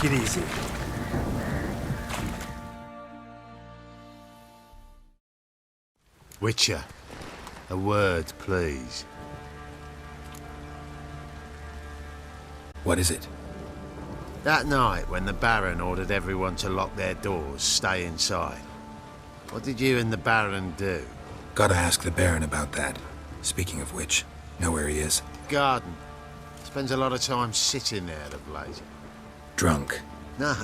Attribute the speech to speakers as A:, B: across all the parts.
A: it easy.
B: Witcher, a word, please.
C: What is it?
B: That night when the Baron ordered everyone to lock their doors, stay inside, what did you and the Baron do?
C: Gotta ask the Baron about that. Speaking of which, know where he is?
B: Garden. Spends a lot of time sitting there of late.
C: Drunk.
B: No.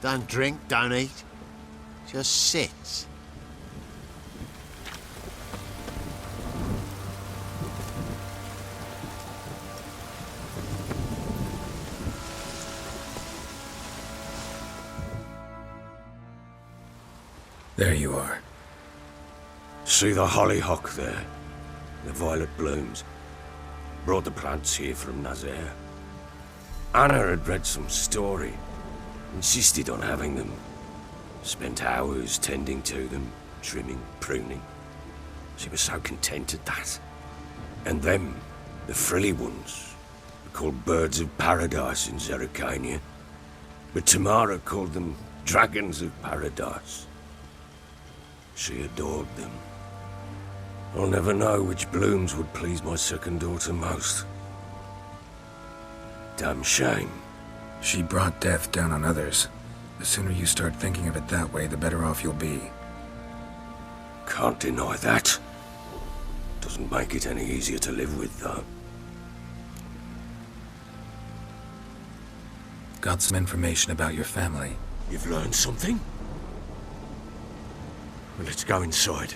B: Don't drink, don't eat. Just sits.
C: There you are.
D: See the hollyhock there? The violet blooms. Brought the plants here from Nazaire. Anna had read some story. Insisted on having them. Spent hours tending to them, trimming, pruning. She was so content at that. And them, the frilly ones, were called birds of paradise in Zerrikania. But Tamara called them dragons of paradise. She adored them. I'll never know which blooms would please my second daughter most. Damn shame.
C: She brought death down on others. The sooner you start thinking of it that way, the better off you'll be.
D: Can't deny that. Doesn't make it any easier to live with, though.
C: Got some information about your family.
D: You've learned something? Well, let's go inside.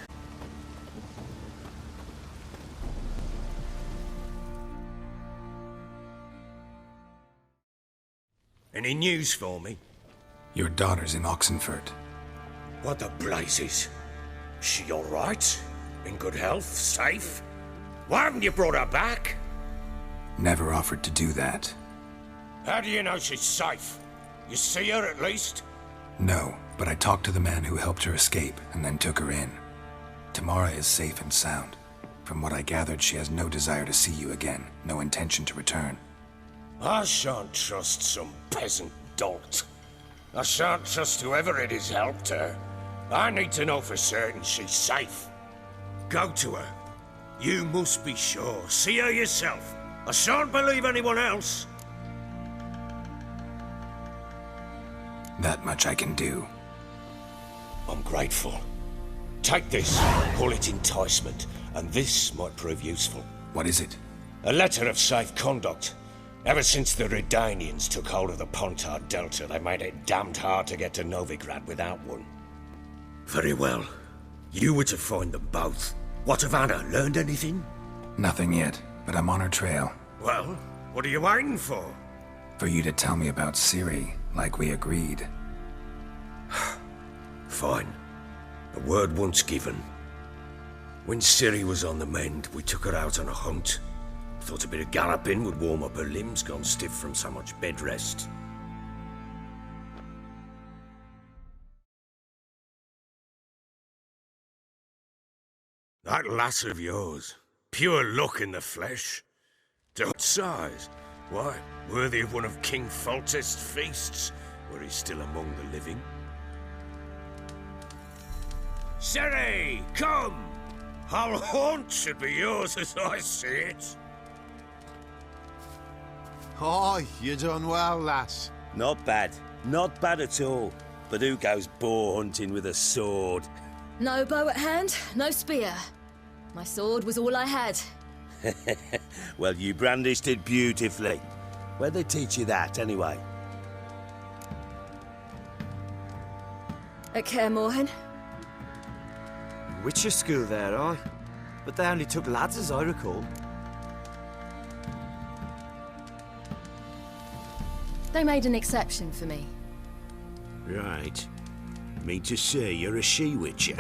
D: Any news for me?
C: Your daughter's in Oxenfurt.
D: What the blazes? She all right? In good health? Safe? Why haven't you brought her back?
C: Never offered to do that.
D: How do you know she's safe? You see her at least?
C: No, but I talked to the man who helped her escape and then took her in. Tamara is safe and sound. From what I gathered, she has no desire to see you again, no intention to return.
D: I shan't trust some peasant dolt. I shan't trust whoever it is helped her. I need to know for certain she's safe. Go to her. You must be sure. See her yourself. I shan't believe anyone else.
C: That much I can do.
D: I'm grateful. Take this, call it enticement, and this might prove useful.
C: What is it?
D: A letter of safe conduct. Ever since the Redanians took hold of the Pontard Delta, they made it damned hard to get to Novigrad without one. Very well. You were to find them both. What of Anna? Learned anything?
C: Nothing yet, but I'm on her trail.
D: Well, what are you waiting for?
C: For you to tell me about Ciri, like we agreed.
D: Fine. A word once given. When Ciri was on the mend, we took her out on a hunt. Thought a bit of galloping would warm up her limbs, gone stiff from so much bed rest. That lass of yours, pure luck in the flesh. To what size? Why, worthy of one of King Foltest's feasts, where he's still among the living. Ciri, come! Whole haunt should be yours as I see it.
B: Oh, you done well, lass.
E: Not bad. Not bad at all. But who goes boar hunting with a sword?
F: No bow at hand, no spear. My sword was all I had.
E: Well, you brandished it beautifully. Where'd they teach you that, anyway?
F: At Kaer Morhen.
A: Witcher school there, aye. But they only took lads, as I recall.
F: They made an exception for me.
D: Right. Mean to say you're a she-witcher?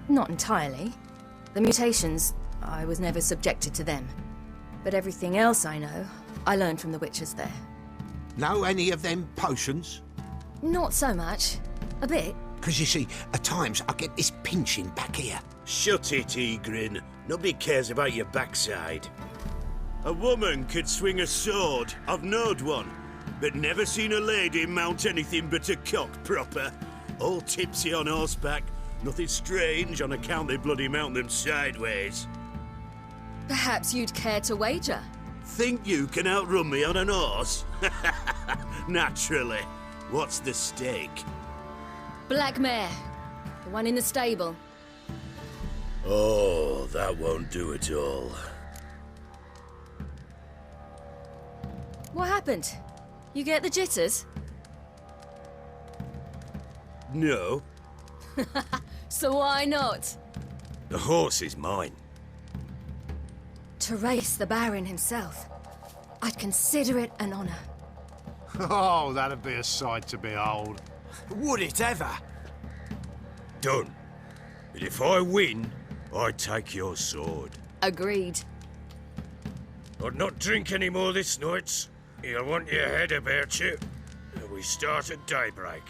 F: Not entirely. The mutations, I was never subjected to them. But everything else I know, I learned from the witches there.
G: Know any of them potions?
F: Not so much. A bit.
G: Because you see, at times I get this pinching back here.
D: Shut it, Egrin. Nobody cares about your backside. A woman could swing a sword. I've knowed one.
E: but never seen a lady mount anything but a cock proper. All tipsy on horseback. Nothing strange on account they bloody mount them sideways.
F: Perhaps you'd care to wager?
E: Think you can outrun me on an horse? Naturally. What's the stake?
F: Black mare. The one in the stable.
E: Oh, that won't do it all.
F: What happened? You get the jitters?
E: No.
F: So why not?
E: The horse is mine.
F: To race the Baron himself. I'd consider it an honor.
B: Oh, that'd be a sight to behold.
A: Would it ever?
E: Done. But if I win, I take your sword.
F: Agreed.
D: I'd not drink any more this night. You'll want your head about you. We start at daybreak.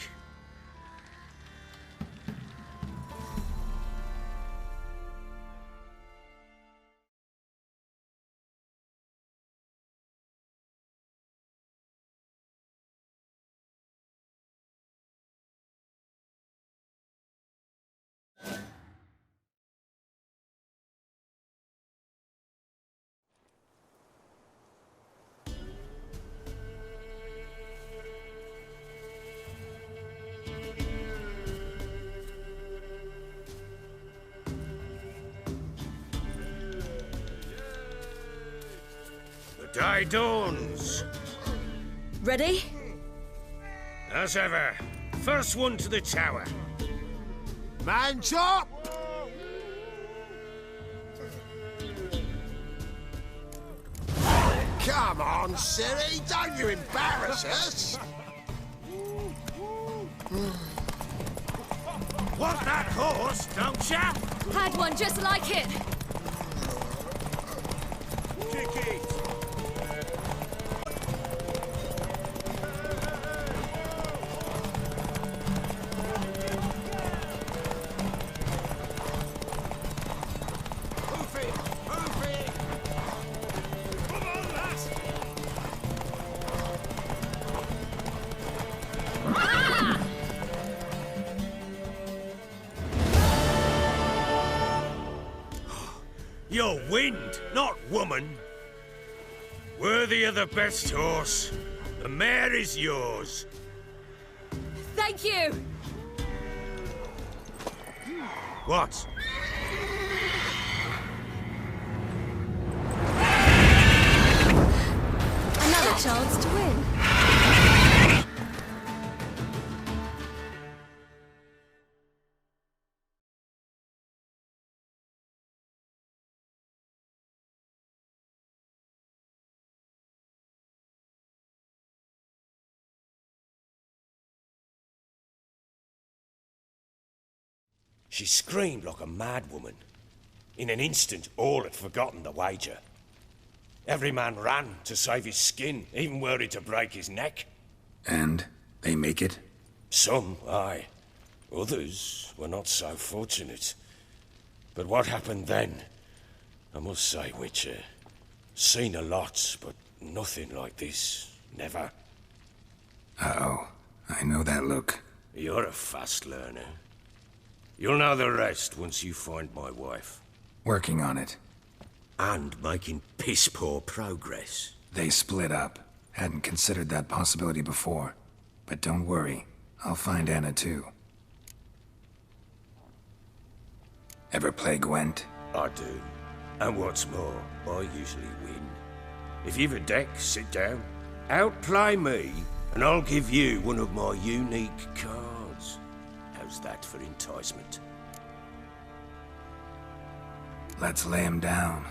D: The day dawns.
F: Ready?
D: As ever, first one to the tower.
B: Man chop!
G: Come on, Siri, don't you embarrass us.
D: Want that horse, don't ya?
F: Had one just like it.
E: Kick it!
D: You're wind, not woman. Worthy of the best horse. The mare is yours.
F: Thank you.
D: What?
F: Another chance to win.
D: She screamed like a mad woman. In an instant, all had forgotten the wager. Every man ran to save his skin, even were it to break his neck.
C: And they make it?
D: Some, aye. Others were not so fortunate. But what happened then? I must say, Witcher, seen a lot, but nothing like this. Never.
C: Uh-oh. I know that look.
D: You're a fast learner. You'll know the rest once you find my wife.
C: Working on it.
E: And making piss-poor progress.
C: They split up. Hadn't considered that possibility before. But don't worry. I'll find Anna too. Ever play Gwent?
D: I do. And what's more, I usually win. If you've a deck, sit down. Outplay me, and I'll give you one of my unique cards. How's that for enticement?
C: Let's lay him down.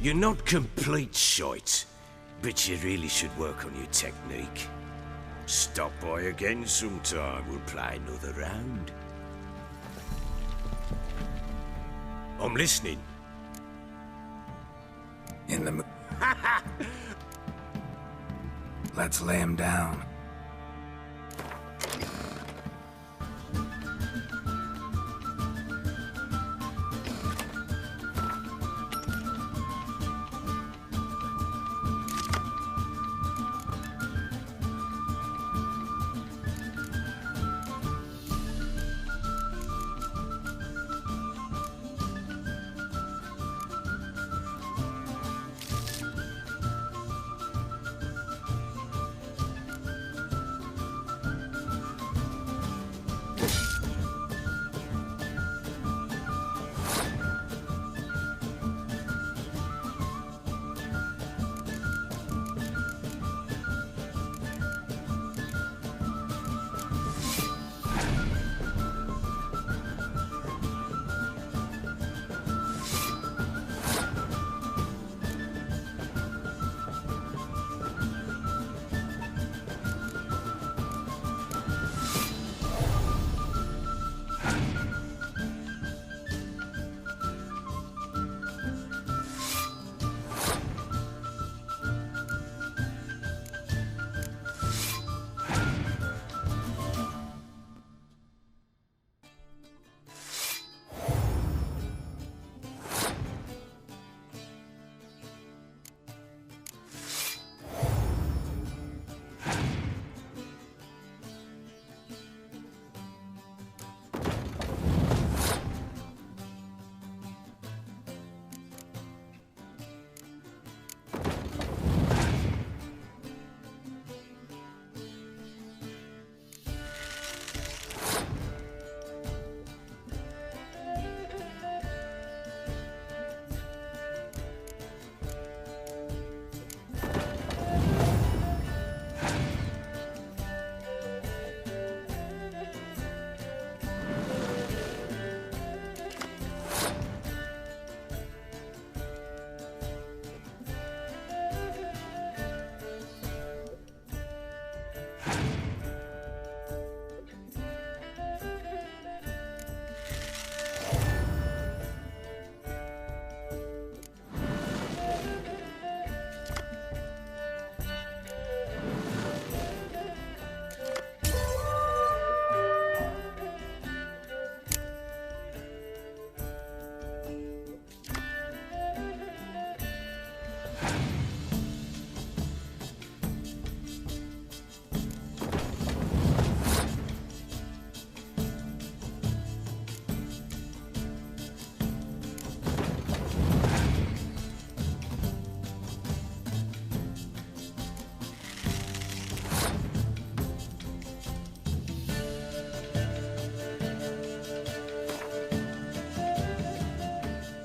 D: You're not complete shite, but you really should work on your technique. Stop by again sometime, we'll play another round. I'm listening.
C: In the Let's lay him down.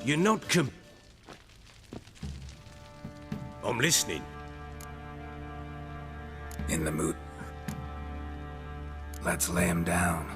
D: You're not I'm listening.
C: In the mood. Let's lay him down.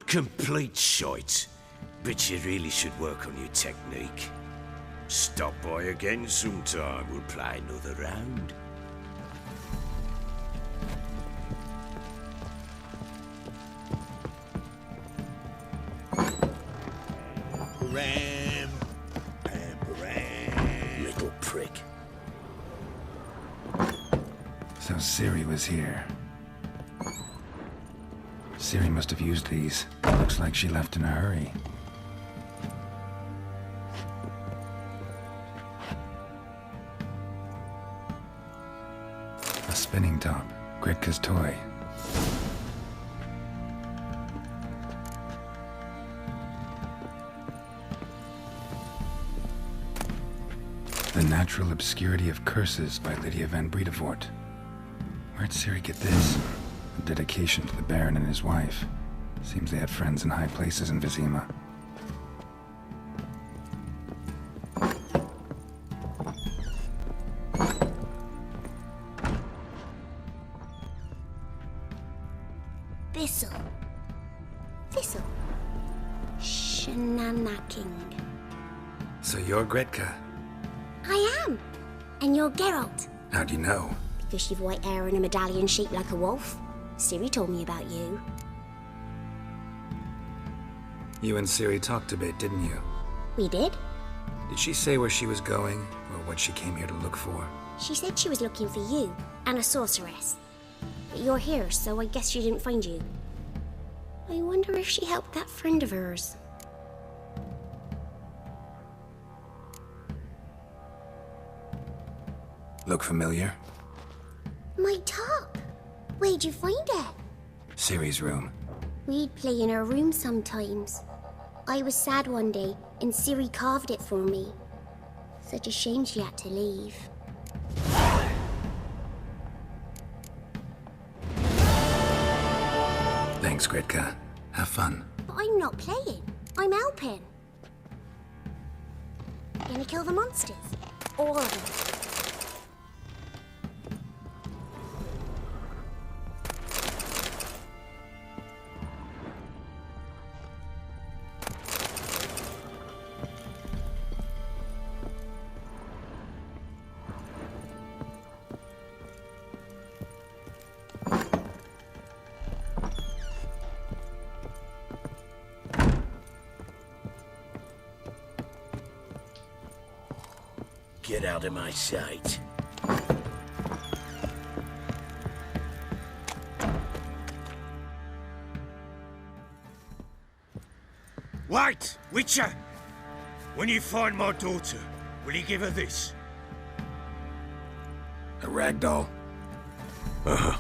D: Complete shite. But you really should work on your technique. Stop by again sometime. We'll play another round.
E: Ram. Pam.
D: Little prick.
C: So Ciri was here. Ciri must have used these. Looks like she left in a hurry. A spinning top. Gretka's toy. The Natural Obscurity of Curses by Lydia van Bredevoort. Where'd Ciri get this? A dedication to the Baron and his wife. Seems they had friends in high places in Vizima.
H: Thistle. Shenanacking.
C: So you're Gretka?
H: I am. And you're Geralt.
C: How do you know?
H: Because you've white hair and a medallion shaped like a wolf. Ciri told me about you.
C: You and Ciri talked a bit, didn't you?
H: We did.
C: Did she say where she was going, or what she came here to look for?
H: She said she was looking for you and a sorceress. But you're here, so I guess she didn't find you. I wonder if she helped that friend of hers.
C: Look familiar?
H: My top! Where'd you find it?
C: Ciri's room.
H: We'd play in her room sometimes. I was sad one day, and Ciri carved it for me. Such a shame she had to leave.
C: Thanks, Gretka. Have fun.
H: But I'm not playing. I'm helping. Gonna kill the monsters. All of them.
E: Get out of my sight.
D: Wait, Witcher! When you find my daughter, will you give her this?
C: A rag doll.
D: Uh-huh.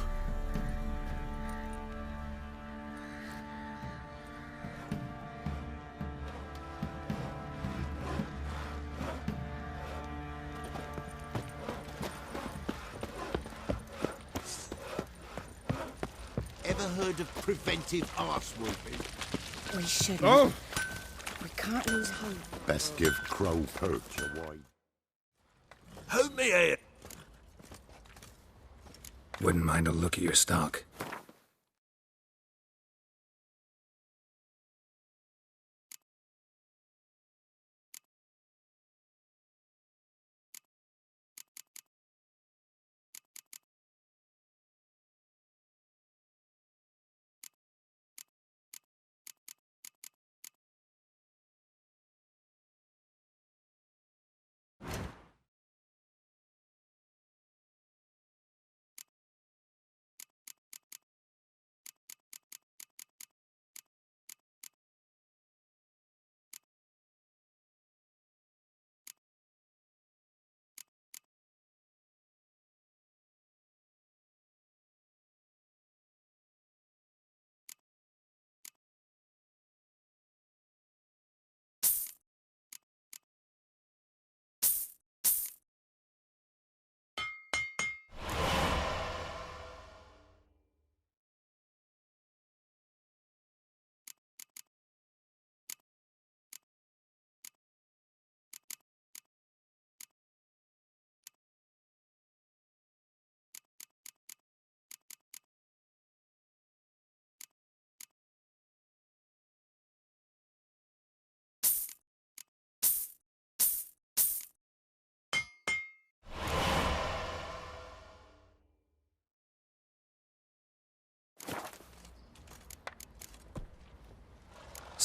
G: Ever heard of preventive arse whooping?
I: We shouldn't.
D: Oh!
I: We can't lose hope.
J: Best give Crow Perch a wide.
E: Hold me here.
C: Wouldn't mind a look at your stock.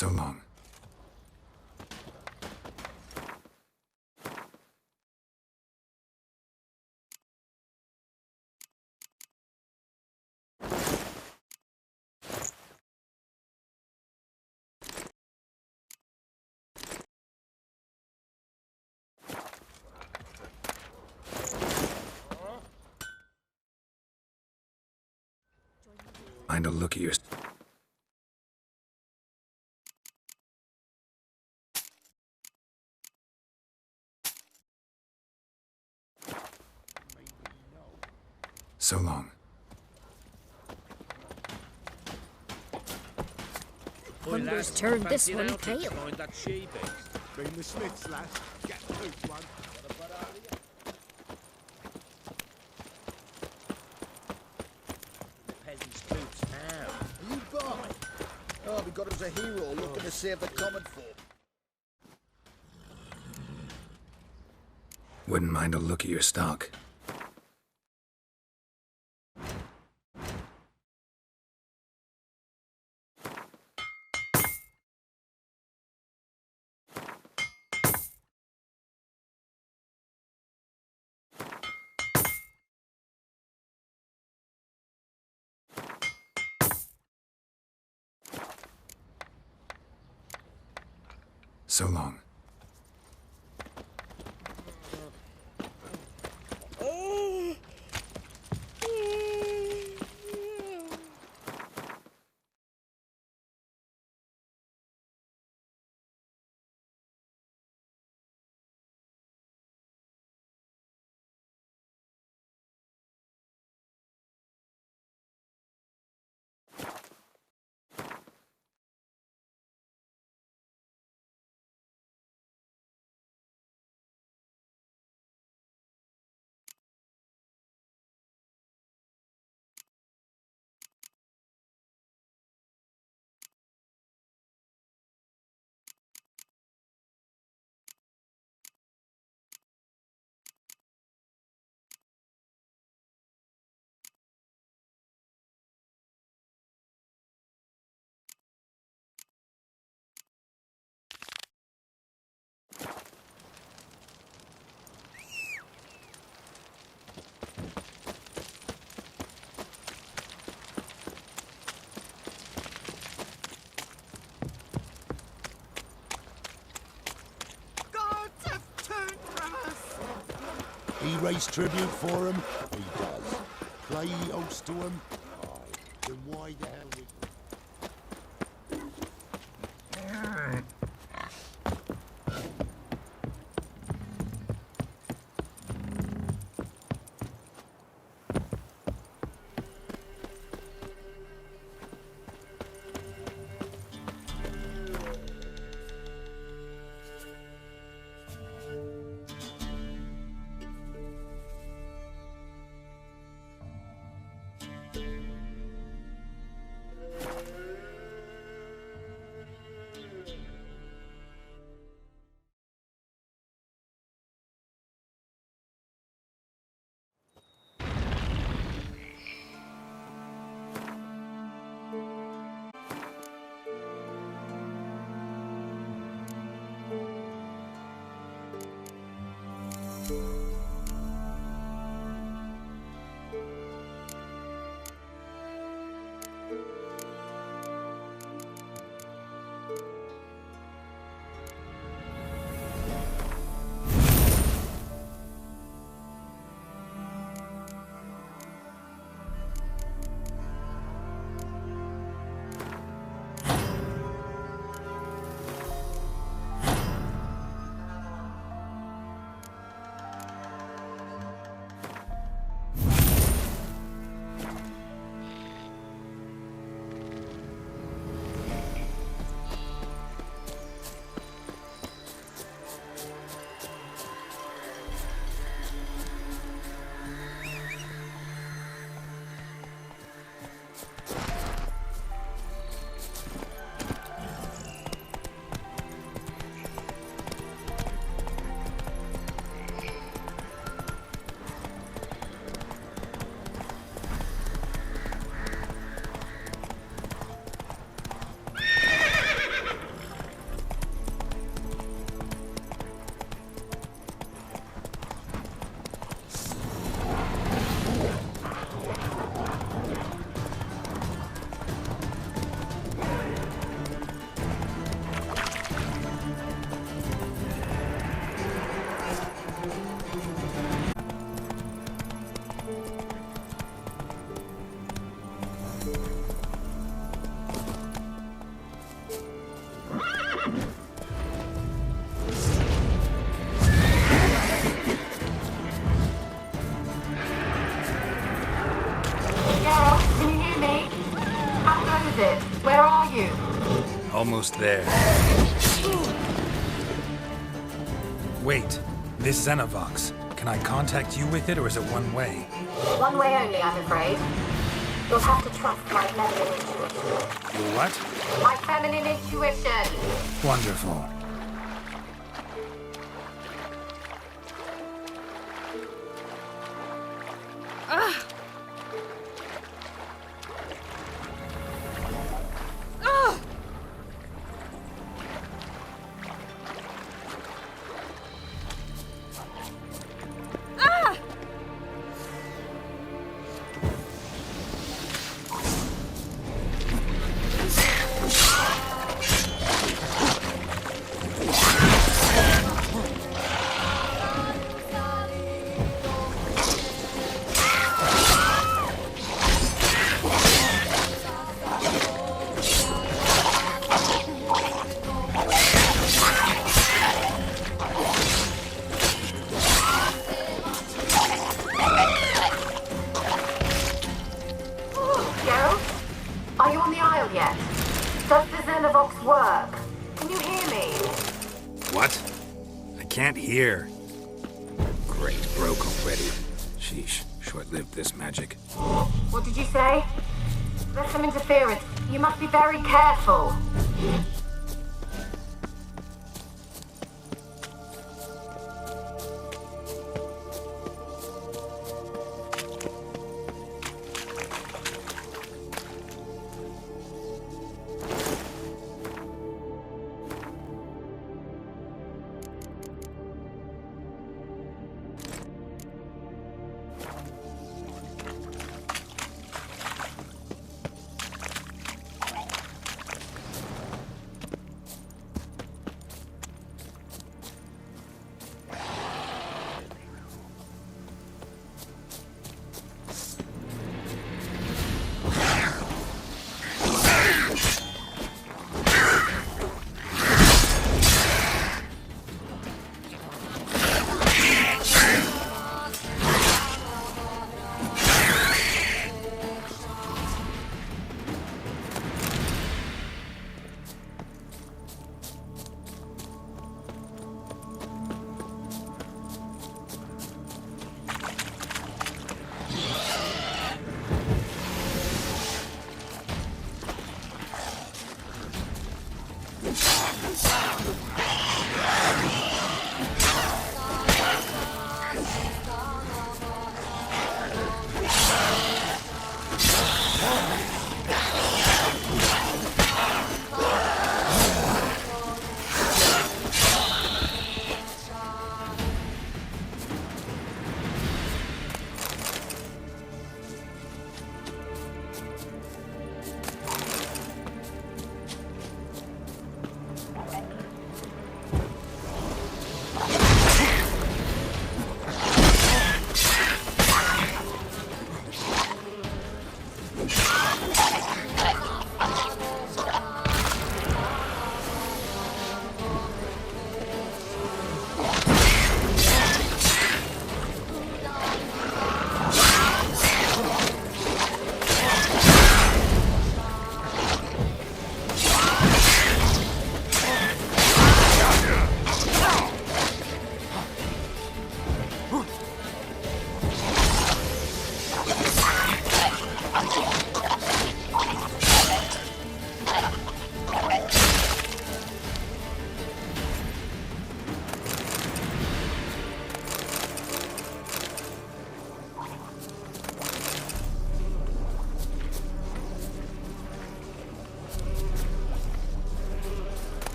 C: So long. Mind a look at your... So long.
I: Hunter's turned this one pale.
J: Been the Smiths, lass. Get food one.
K: Peasants' boots now. Are you by? Oh, we got us a hero looking to save the common folk.
C: Wouldn't mind a look at your stock. So long.
J: He raised tribute for him? He does. Play host to him? Aye. Then why the hell we...
L: Can you hear me? How close is it? Where are you?
C: Almost there. Wait, this Xenovox. Can I contact you with it, or is it one way?
L: One way only, I'm afraid. You'll have to trust my feminine intuition.
C: Your what?
L: My feminine intuition!
C: Wonderful.
L: Are you on the Isle yet? Does the Xenovox work? Can you hear me?
C: What? I can't hear. Great, broke already. Sheesh, short-lived this magic.
L: What did you say? There's some interference. You must be very careful.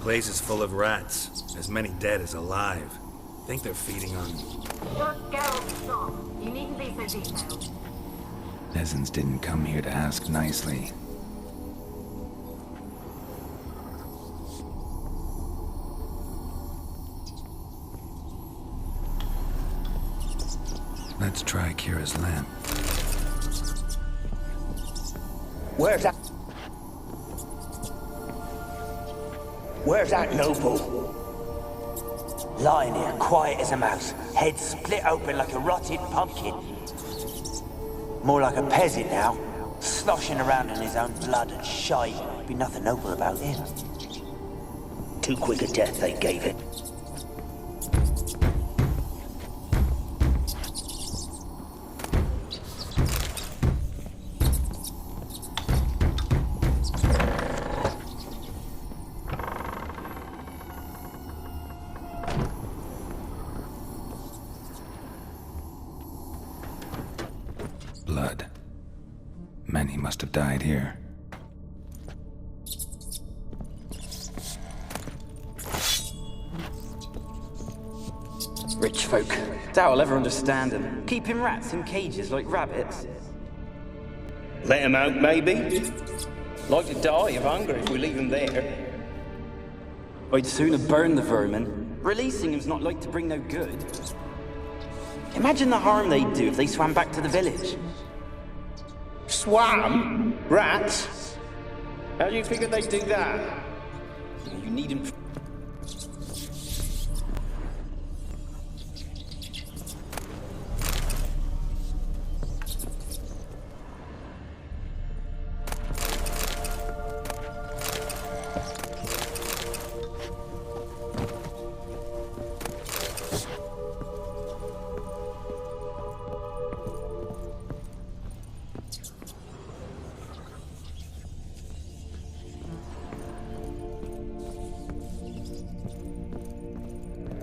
A: Place is full of rats. As many dead as alive. Think they're feeding on...
L: Just Geralt, stop. You needn't be so detailed.
C: Peasants didn't come here to ask nicely. Let's try Kira's lamp.
M: Where's that noble? Lying here, quiet as a mouse, head split open like a rotted pumpkin. More like a peasant now, sloshing around in his own blood and shite. Be nothing noble about him. Too quick a death they gave it.
C: Blood. Many must have died here.
N: Rich folk. Doubt I'll ever understand them. Keeping rats in cages like rabbits.
O: Let them out, maybe? Like to die of hunger if we leave them there.
N: I'd sooner burn the vermin. Releasing them's not like to bring no good. Imagine the harm they'd do if they swam back to the village.
O: Swam? Rats? How do you figure they'd do that?
N: You need them.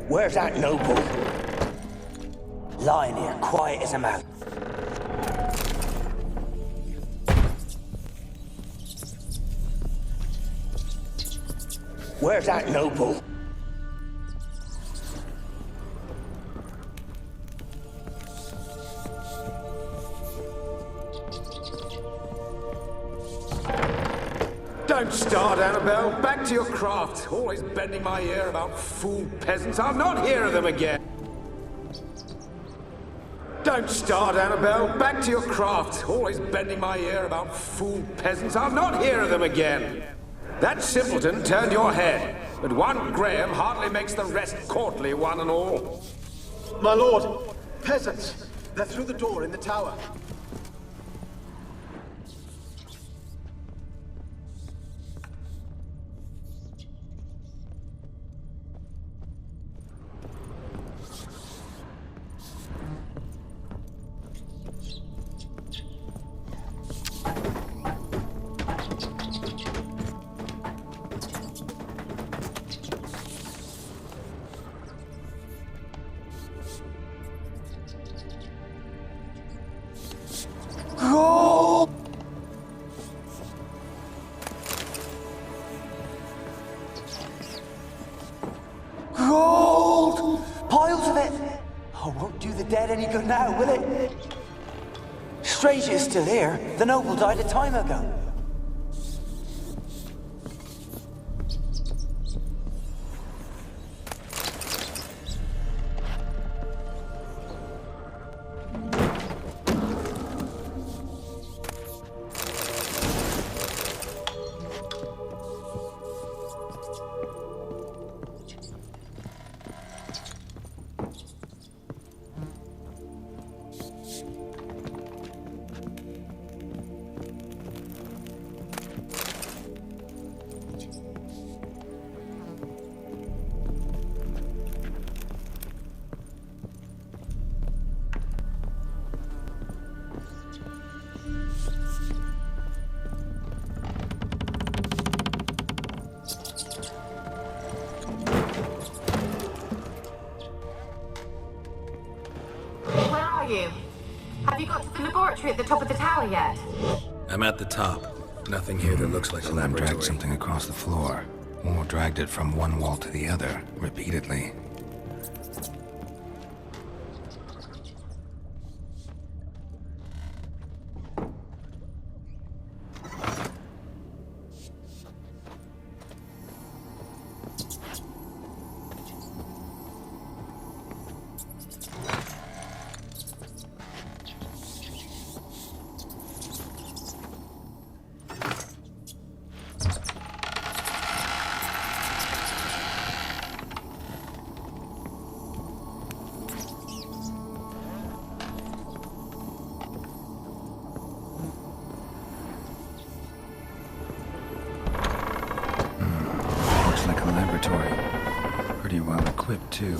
M: Where's that noble? Lying here, quiet as a mouse. Where's that noble?
P: Don't start, Annabelle. Back to your craft. Always bending my ear about fool peasants. I'll not hear of them again. Don't start, Annabelle. Back to your craft. Always bending my ear about fool peasants. I'll not hear of them again. That simpleton turned your head, but one Graham hardly makes the rest courtly, one and all.
K: My lord, peasants. They're through the door in the tower.
M: Gold! Piles of it! Oh, won't do the dead any good now, will it? Strange it's still here. The noble died a time ago.
L: Have you got to the laboratory at the top of the tower yet?
A: I'm at the top. Nothing here that looks like a
C: Someone
A: laboratory.
C: dragged something across the floor. Or dragged it from one wall to the other, repeatedly. Pretty well equipped, too.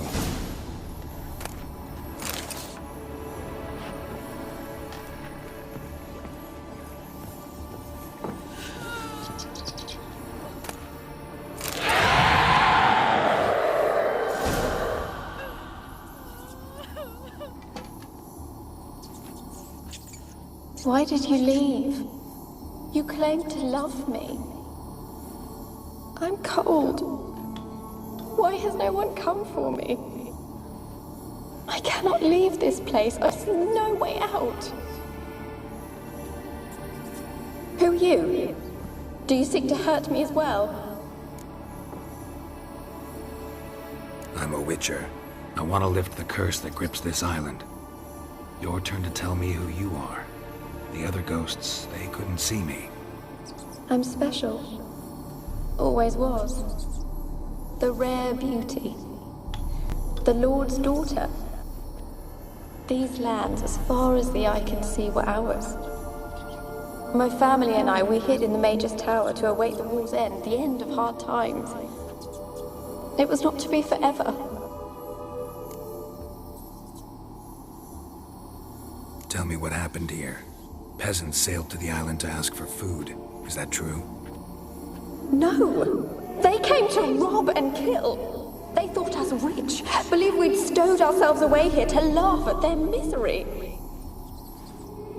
Q: Why did you leave? You claimed to love me. I'm cold. Why has no one come for me? I cannot leave this place. I see no way out. Who are you? Do you seek to hurt me as well?
C: I'm a witcher. I want to lift the curse that grips this island. Your turn to tell me who you are. The other ghosts, they couldn't see me.
Q: I'm special. Always was. The rare beauty. The Lord's daughter. These lands, as far as the eye can see, were ours. My family and I, we hid in the Major's Tower to await the war's end, the end of hard times. It was not to be forever.
C: Tell me what happened here. Peasants sailed to the island to ask for food. Is that true?
Q: No! They came to rob and kill. They thought us rich, believed we'd stowed ourselves away here to laugh at their misery.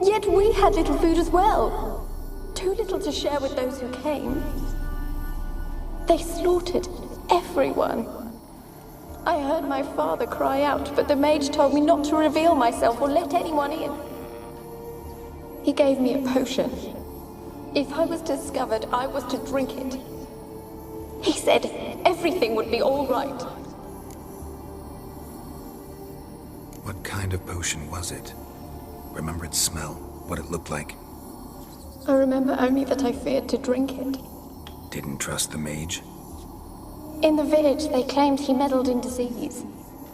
Q: Yet we had little food as well. Too little to share with those who came. They slaughtered everyone. I heard my father cry out, but the mage told me not to reveal myself or let anyone in. He gave me a potion. If I was discovered, I was to drink it. He said everything would be all right.
C: What kind of potion was it? Remember its smell? What it looked like?
Q: I remember only that I feared to drink it.
C: Didn't trust the mage?
Q: In the village, they claimed he meddled in disease.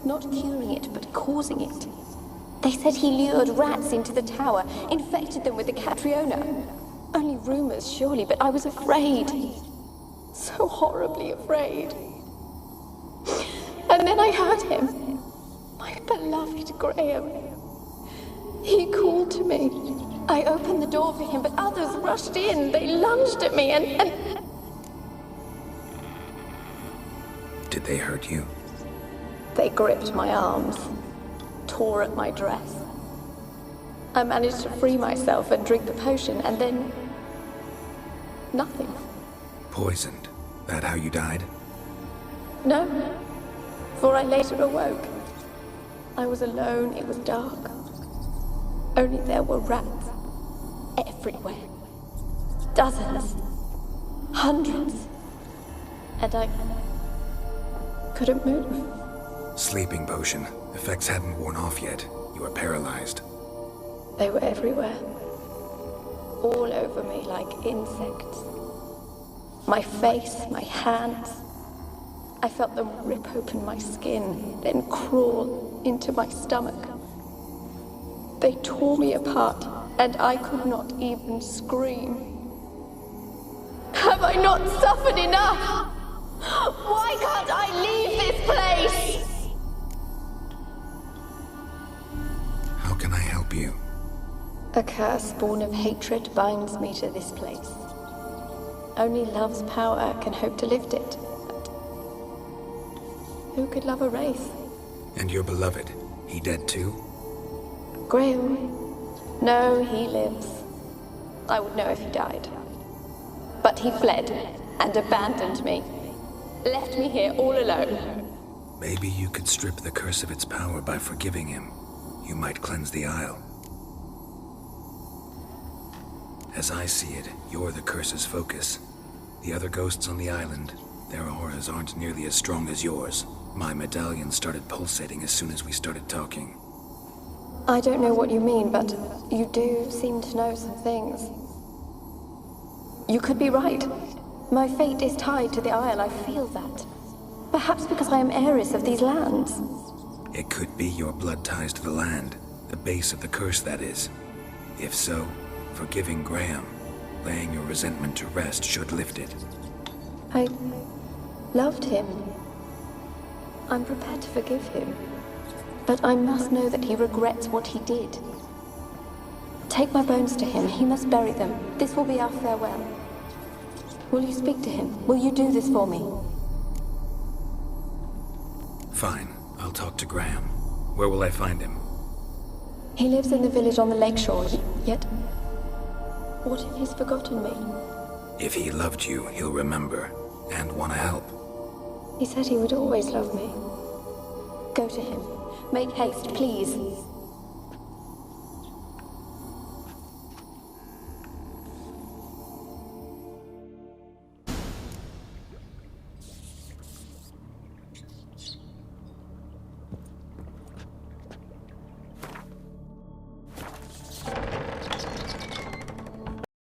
Q: Not curing it, but causing it. They said he lured rats into the tower, infected them with the Catriona. Only rumors, surely, but I was afraid. So horribly afraid. And then I heard him. My beloved Graham. He called to me. I opened the door for him, but others rushed in. They lunged at me and...
C: Did they hurt you?
Q: They gripped my arms, tore at my dress. I managed to free myself and drink the potion, and then... nothing.
C: Poisoned. That how you died?
Q: No, for I later awoke. I was alone, it was dark. Only there were rats. Everywhere. Dozens. Hundreds. And I... couldn't move.
C: Sleeping potion. Effects hadn't worn off yet. You were paralyzed.
Q: They were everywhere. All over me like insects. My face, my hands. I felt them rip open my skin, then crawl into my stomach. They tore me apart, and I could not even scream. Have I not suffered enough? Why can't I leave this place?
C: How can I help you?
Q: A curse born of hatred binds me to this place. Only love's power can hope to lift it. But who could love a wraith?
C: And your beloved, he dead too?
Q: Graham? No, he lives. I would know if he died. But he fled and abandoned me. Left me here all alone.
C: Maybe you could strip the curse of its power by forgiving him. You might cleanse the Isle. As I see it, you're the curse's focus. The other ghosts on the island, their auras aren't nearly as strong as yours. My medallion started pulsating as soon as we started talking.
Q: I don't know what you mean, but you do seem to know some things. You could be right. My fate is tied to the Isle, I feel that. Perhaps because I am heiress of these lands.
C: It could be your blood ties to the land, the base of the curse, that is. If so, forgiving Graham, laying your resentment to rest should lift it.
Q: I loved him. I'm prepared to forgive him. But I must know that he regrets what he did. Take my bones to him. He must bury them. This will be our farewell. Will you speak to him? Will you do this for me?
C: Fine. I'll talk to Graham. Where will I find him?
Q: He lives in the village on the lakeshore, yet... What if he's forgotten me?
C: If he loved you, he'll remember, and want to help.
Q: He said he would always love me. Go to him. Make haste, please.